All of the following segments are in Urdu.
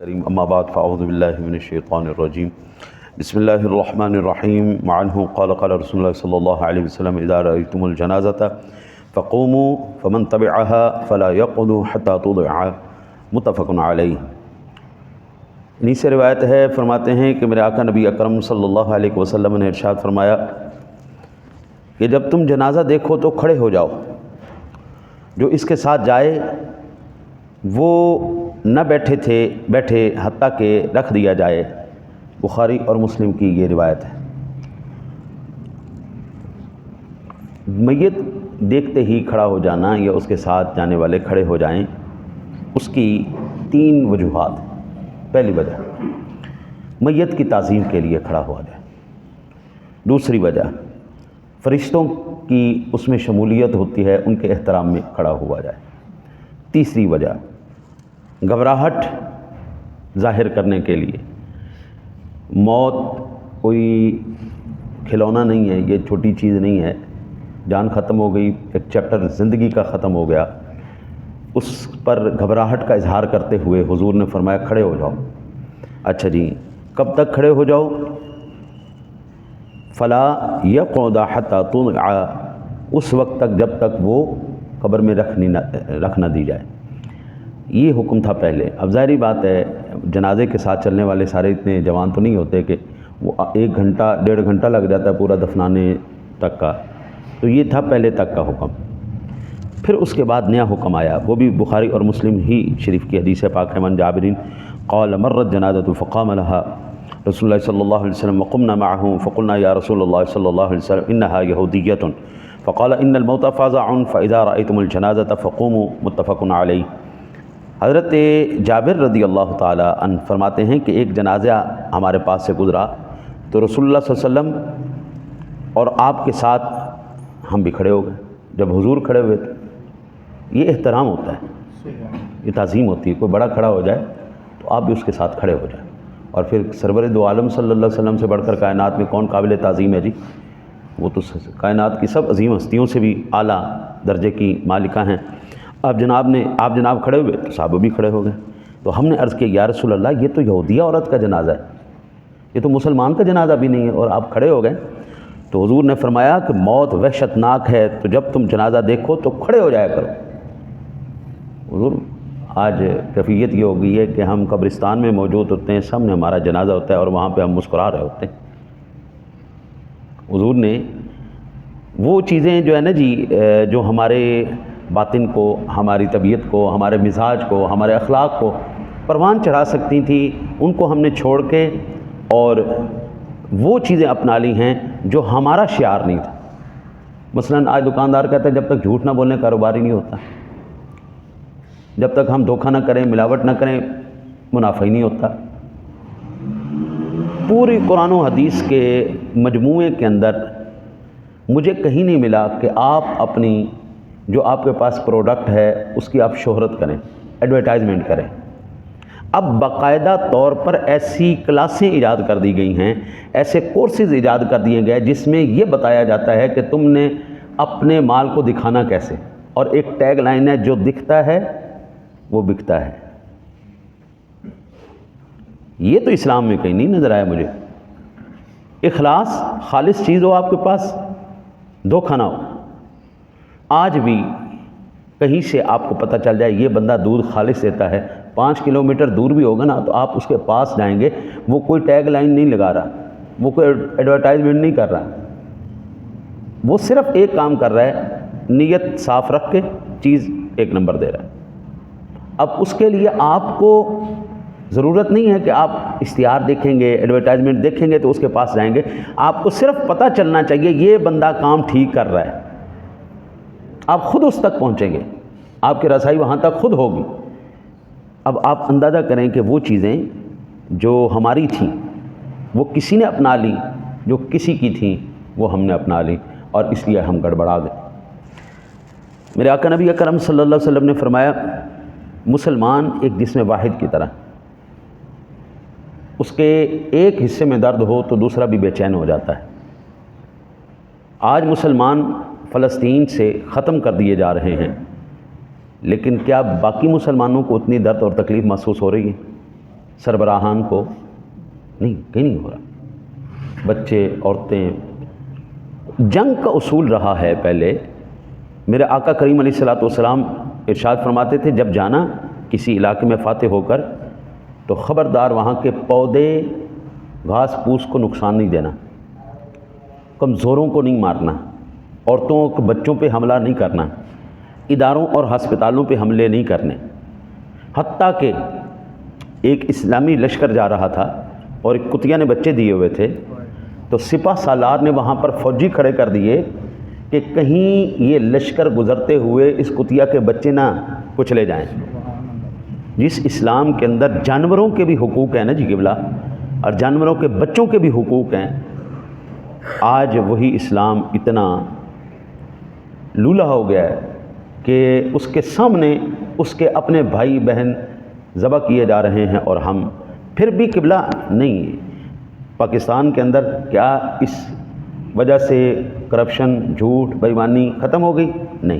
الكريم اما بعد فاعوذ بالله من الشيطان الرجيم بسم الله الرحمن الرحيم وعنه قال رسول الله صلى الله عليه وسلم اذا رأيتم الجنازة فقوموا فمن تبعها فلا يقعدوا حتى توضع متفق علیہ۔ انہی سے روایت ہے، فرماتے ہیں کہ میرے آقا نبی اکرم صلی اللہ علیہ وسلم نے ارشاد فرمایا کہ جب تم جنازہ دیکھو تو کھڑے ہو جاؤ، جو اس کے ساتھ جائے وہ نہ بیٹھے حتیٰ کہ رکھ دیا جائے۔ بخاری اور مسلم کی یہ روایت ہے۔ میت دیکھتے ہی کھڑا ہو جانا یا اس کے ساتھ جانے والے کھڑے ہو جائیں، اس کی 3 وجوہات۔ پہلی وجہ میت کی تعظیم کے لیے کھڑا ہوا جائے۔ دوسری وجہ فرشتوں کی اس میں شمولیت ہوتی ہے، ان کے احترام میں کھڑا ہوا جائے۔ تیسری وجہ گھبراہٹ ظاہر کرنے کے لیے۔ موت کوئی کھلونا نہیں ہے، یہ چھوٹی چیز نہیں ہے۔ جان ختم ہو گئی، ایک چیپٹر زندگی کا ختم ہو گیا، اس پر گھبراہٹ کا اظہار کرتے ہوئے حضور نے فرمایا کھڑے ہو جاؤ۔ اچھا جی، کب تک کھڑے ہو جاؤ؟ فلا یقعد حتی توضع، اس وقت تک جب تک وہ قبر میں رکھ نہ دی جائے۔ یہ حکم تھا پہلے۔ اب ظاہری بات ہے، جنازے کے ساتھ چلنے والے سارے اتنے جوان تو نہیں ہوتے کہ وہ 1 گھنٹہ 1.5 گھنٹہ لگ جاتا ہے پورا دفنانے تک کا، تو یہ تھا پہلے تک کا حکم۔ پھر اس کے بعد نیا حکم آیا، وہ بھی بخاری اور مسلم ہی شریف کی حدیث پاک ہے۔ من جابرین قال مرت جنازۃ فقام لها رسول اللہ صلی اللہ علیہ وسلم وقمنا معه فقلنا یا رسول اللہ صلی اللہ علیہ وسلم انها یہودیۃ فقال ان الموت فاضع فاذا رأيتم الجنازۃ فقوموا متفق علیہ۔ حضرت جابر رضی اللہ تعالی عنہ فرماتے ہیں کہ ایک جنازہ ہمارے پاس سے گزرا تو رسول اللہ صلی اللہ علیہ وسلم اور آپ کے ساتھ ہم بھی کھڑے ہو گئے۔ جب حضور کھڑے ہوئے تھے، یہ احترام ہوتا ہے، یہ تعظیم ہوتی ہے۔ کوئی بڑا کھڑا ہو جائے تو آپ بھی اس کے ساتھ کھڑے ہو جائیں۔ اور پھر سرور دو عالم صلی اللہ علیہ وسلم سے بڑھ کر کائنات میں کون قابل تعظیم ہے جی؟ وہ تو کائنات کی سب عظیم ہستیوں سے بھی اعلیٰ درجے کی مالکہ ہیں۔ آپ جناب کھڑے ہوئے تو صحابہ بھی کھڑے ہو گئے۔ تو ہم نے عرض کیا یا رسول اللہ، یہ تو یہودیہ عورت کا جنازہ ہے، یہ تو مسلمان کا جنازہ بھی نہیں ہے، اور آپ کھڑے ہو گئے۔ تو حضور نے فرمایا کہ موت وحشت ناک ہے، تو جب تم جنازہ دیکھو تو کھڑے ہو جایا کرو۔ حضور آج کیفیت یہ ہو گئی ہے کہ ہم قبرستان میں موجود ہوتے ہیں، سامنے ہمارا جنازہ ہوتا ہے اور وہاں پہ ہم مسکرا رہے ہوتے ہیں۔ حضور نے وہ چیزیں جو ہے نا جی، جو ہمارے باطن کو، ہماری طبیعت کو، ہمارے مزاج کو، ہمارے اخلاق کو پروان چڑھا سکتی تھیں، ان کو ہم نے چھوڑ کے اور وہ چیزیں اپنا لی ہیں جو ہمارا شعار نہیں تھا۔ مثلاً آج دکاندار کہتا ہے جب تک جھوٹ نہ بولنے کاروبار ہی نہیں ہوتا، جب تک ہم دھوکہ نہ کریں، ملاوٹ نہ کریں، منافع ہی نہیں ہوتا۔ پوری قرآن و حدیث کے مجموعے کے اندر مجھے کہیں نہیں ملا کہ آپ اپنی جو آپ کے پاس پروڈکٹ ہے اس کی آپ شہرت کریں، ایڈورٹائزمنٹ کریں۔ اب باقاعدہ طور پر ایسی کلاسیں ایجاد کر دی گئی ہیں، ایسے کورسز ایجاد کر دیے گئے جس میں یہ بتایا جاتا ہے کہ تم نے اپنے مال کو دکھانا کیسے، اور ایک ٹیگ لائن ہے جو دکھتا ہے وہ بکتا ہے۔ یہ تو اسلام میں کہیں نہیں نظر آیا مجھے۔ اخلاص، خالص چیز ہو آپ کے پاس، دھوکہ نہ ہو۔ آج بھی کہیں سے آپ کو پتہ چل جائے یہ بندہ دودھ خالص دیتا ہے، 5 کلومیٹر دور بھی ہوگا نا تو آپ اس کے پاس جائیں گے، وہ کوئی ٹیگ لائن نہیں لگا رہا، وہ کوئی ایڈورٹائزمنٹ نہیں کر رہا، وہ صرف ایک کام کر رہا ہے، نیت صاف رکھ کے چیز 1 نمبر دے رہا ہے۔ اب اس کے لیے آپ کو ضرورت نہیں ہے کہ آپ اشتہار دیکھیں گے، ایڈورٹائزمنٹ دیکھیں گے تو اس کے پاس جائیں گے۔ آپ کو صرف پتہ چلنا چاہیے یہ بندہ کام ٹھیک کر رہا ہے، آپ خود اس تک پہنچیں گے، آپ کی رسائی وہاں تک خود ہوگی۔ اب آپ اندازہ کریں کہ وہ چیزیں جو ہماری تھیں وہ کسی نے اپنا لی، جو کسی کی تھیں وہ ہم نے اپنا لی، اور اس لیے ہم گڑبڑا گئے۔ میرے آقا نبی اکرم صلی اللہ علیہ وسلم نے فرمایا مسلمان ایک جسم واحد کی طرح، اس کے ایک حصے میں درد ہو تو دوسرا بھی بے چین ہو جاتا ہے۔ آج مسلمان فلسطین سے ختم کر دیے جا رہے ہیں، لیکن کیا باقی مسلمانوں کو اتنی درد اور تکلیف محسوس ہو رہی ہے؟ سربراہان کو نہیں، کہیں نہیں ہو رہا، بچے، عورتیں۔ جنگ کا اصول رہا ہے پہلے، میرے آقا کریم علیہ الصلوۃ والسلام ارشاد فرماتے تھے جب جانا کسی علاقے میں فاتح ہو کر تو خبردار وہاں کے پودے گھاس پھوس کو نقصان نہیں دینا، کمزوروں کو نہیں مارنا، عورتوں کو بچوں پہ حملہ نہیں کرنا، اداروں اور ہسپتالوں پہ حملے نہیں کرنے۔ حتیٰ کہ ایک اسلامی لشکر جا رہا تھا اور ایک کتیا نے بچے دیے ہوئے تھے، تو سپہ سالار نے وہاں پر فوجی کھڑے کر دیے کہ کہیں یہ لشکر گزرتے ہوئے اس کتیا کے بچے نہ کچلے جائیں۔ جس اسلام کے اندر جانوروں کے بھی حقوق ہیں نا جی قبلہ، اور جانوروں کے بچوں کے بھی حقوق ہیں، آج وہی اسلام اتنا لولا ہو گیا ہے کہ اس کے سامنے اس کے اپنے بھائی بہن ذبح کیے جا رہے ہیں، اور ہم پھر بھی قبلہ نہیں۔ پاکستان کے اندر کیا اس وجہ سے کرپشن، جھوٹ، بے ایمانی ختم ہو گئی؟ نہیں،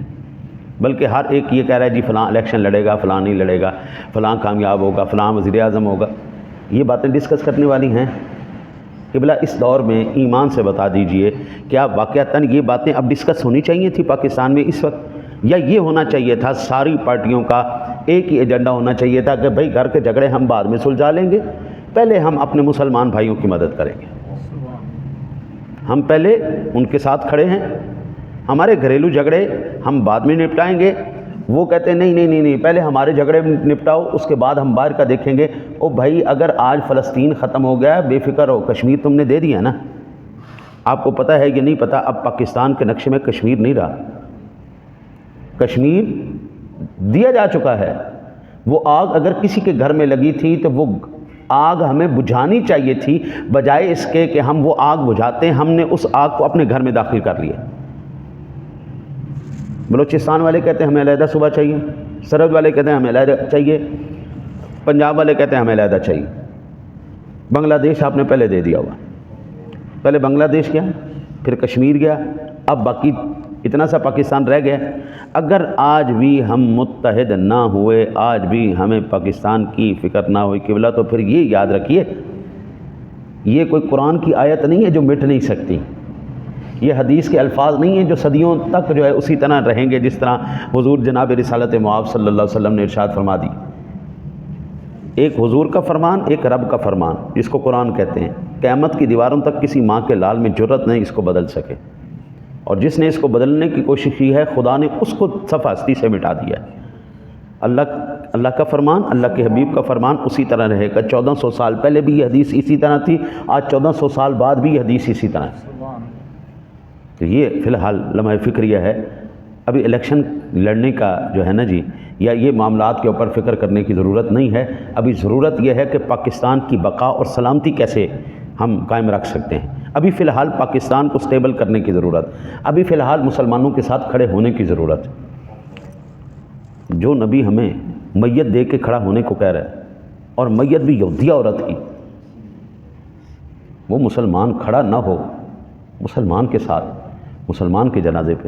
بلکہ ہر ایک یہ کہہ رہا ہے جی فلاں الیکشن لڑے گا، فلاں نہیں لڑے گا، فلاں کامیاب ہوگا، فلاں وزیر اعظم ہوگا۔ یہ باتیں ڈسکس کرنے والی ہیں؟ قبلہ اس دور میں ایمان سے بتا دیجئے، کیا واقعتاً یہ باتیں اب ڈسکس ہونی چاہیے تھی پاکستان میں اس وقت، یا یہ ہونا چاہیے تھا ساری پارٹیوں کا ایک ہی ایجنڈا ہونا چاہیے تھا کہ بھئی گھر کے جھگڑے ہم بعد میں سلجھا لیں گے، پہلے ہم اپنے مسلمان بھائیوں کی مدد کریں گے، ہم پہلے ان کے ساتھ کھڑے ہیں، ہمارے گھریلو جھگڑے ہم بعد میں نپٹائیں گے۔ وہ کہتے ہیں نہیں، پہلے ہمارے جھگڑے نپٹاؤ، اس کے بعد ہم باہر کا دیکھیں گے۔ او بھائی، اگر آج فلسطین ختم ہو گیا، بے فکر ہو، کشمیر تم نے دے دیا نا، آپ کو پتہ ہے کہ نہیں پتہ، اب پاکستان کے نقشے میں کشمیر نہیں رہا، کشمیر دیا جا چکا ہے۔ وہ آگ اگر کسی کے گھر میں لگی تھی تو وہ آگ ہمیں بجھانی چاہیے تھی، بجائے اس کے کہ ہم وہ آگ بجھاتے ہیں، ہم نے اس آگ کو اپنے گھر میں داخل کر لیا۔ بلوچستان والے کہتے ہیں ہمیں علیحدہ صوبہ چاہیے، سرحد والے کہتے ہیں ہمیں علیحدہ چاہیے، پنجاب والے کہتے ہیں ہمیں علیحدہ چاہیے۔ بنگلہ دیش آپ نے پہلے دے دیا ہوا، پہلے بنگلہ دیش گیا، پھر کشمیر گیا، اب باقی اتنا سا پاکستان رہ گیا۔ اگر آج بھی ہم متحد نہ ہوئے، آج بھی ہمیں پاکستان کی فکر نہ ہوئی قبلہ، تو پھر یہ یاد رکھیے، یہ کوئی قرآن کی آیت نہیں ہے جو مٹ نہیں سکتی، یہ حدیث کے الفاظ نہیں ہیں جو صدیوں تک جو ہے اسی طرح رہیں گے جس طرح حضور جناب رسالت مآب صلی اللہ علیہ وسلم نے ارشاد فرما دی۔ ایک حضور کا فرمان، ایک رب کا فرمان، جس کو قرآن کہتے ہیں، قیامت کی دیواروں تک کسی ماں کے لال میں جرت نہیں اس کو بدل سکے، اور جس نے اس کو بدلنے کی کوشش کی ہے خدا نے اس کو صفحہ ہستی سے مٹا دیا ہے۔ اللہ کا فرمان، اللہ کے حبیب کا فرمان اسی طرح رہے گا۔ 1400 سال پہلے بھی یہ حدیث اسی طرح تھی، آج 1400 سال بعد بھی یہ حدیث اسی طرح ہے۔ تو یہ فی الحال لمحہ فکریہ ہے، ابھی الیکشن لڑنے کا جو ہے نا جی، یا یہ معاملات کے اوپر فکر کرنے کی ضرورت نہیں ہے۔ ابھی ضرورت یہ ہے کہ پاکستان کی بقا اور سلامتی کیسے ہم قائم رکھ سکتے ہیں۔ ابھی فی الحال پاکستان کو سٹیبل کرنے کی ضرورت، ابھی فی الحال مسلمانوں کے ساتھ کھڑے ہونے کی ضرورت۔ جو نبی ہمیں میت دے کے کھڑا ہونے کو کہہ رہا ہے، اور میت بھی یہودیہ عورت کی، وہ مسلمان کھڑا نہ ہو مسلمان کے ساتھ، مسلمان کے جنازے پہ،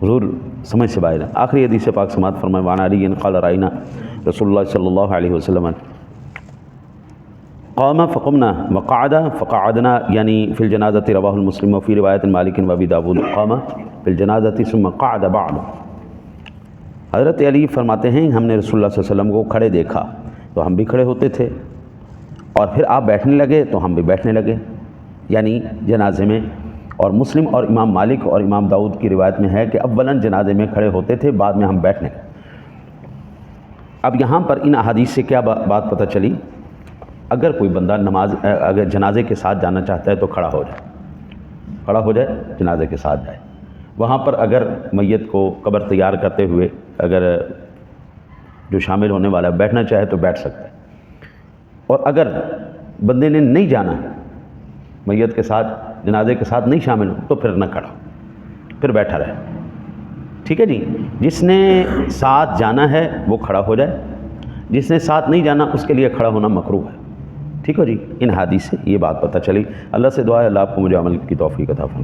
حضور سمجھ سے باہر ہے۔ آخری حدیث پاک سماعت فرمائے، وعن علی قال رأینا رسول اللہ صلی اللہ علیہ وسلم قام فقمنا وقعد فقعدنا، یعنی فی الجنازۃ، رواہ المسلم، وفی روایت مالک وابی داود قام فی الجنازۃ ثم قعد بعد۔ حضرت علی فرماتے ہیں ہم نے رسول اللہ صلی اللہ علیہ وسلم کو کھڑے دیکھا تو ہم بھی کھڑے ہوتے تھے، اور پھر آپ بیٹھنے لگے تو ہم بھی بیٹھنے لگے، یعنی جنازے میں۔ اور مسلم اور امام مالک اور امام داؤد کی روایت میں ہے کہ اولاً جنازے میں کھڑے ہوتے تھے، بعد میں ہم بیٹھنے۔ اب یہاں پر ان احادیث سے کیا بات پتہ چلی؟ اگر کوئی بندہ اگر جنازے کے ساتھ جانا چاہتا ہے تو کھڑا ہو جائے، جنازے کے ساتھ جائے۔ وہاں پر اگر میت کو قبر تیار کرتے ہوئے اگر جو شامل ہونے والا بیٹھنا چاہے تو بیٹھ سکتا ہے، اور اگر بندے نے نہیں جانا، میت کے ساتھ جنازے کے ساتھ نہیں شامل ہو، تو پھر نہ کھڑا، پھر بیٹھا رہے۔ ٹھیک ہے جی، جس نے ساتھ جانا ہے وہ کھڑا ہو جائے، جس نے ساتھ نہیں جانا اس کے لیے کھڑا ہونا مکروہ ہے۔ ٹھیک ہے جی، ان حدیث سے یہ بات پتہ چلی۔ اللہ سے دعا ہے اللہ آپ کو مجھے عمل کی توفیق عطا فرمائے۔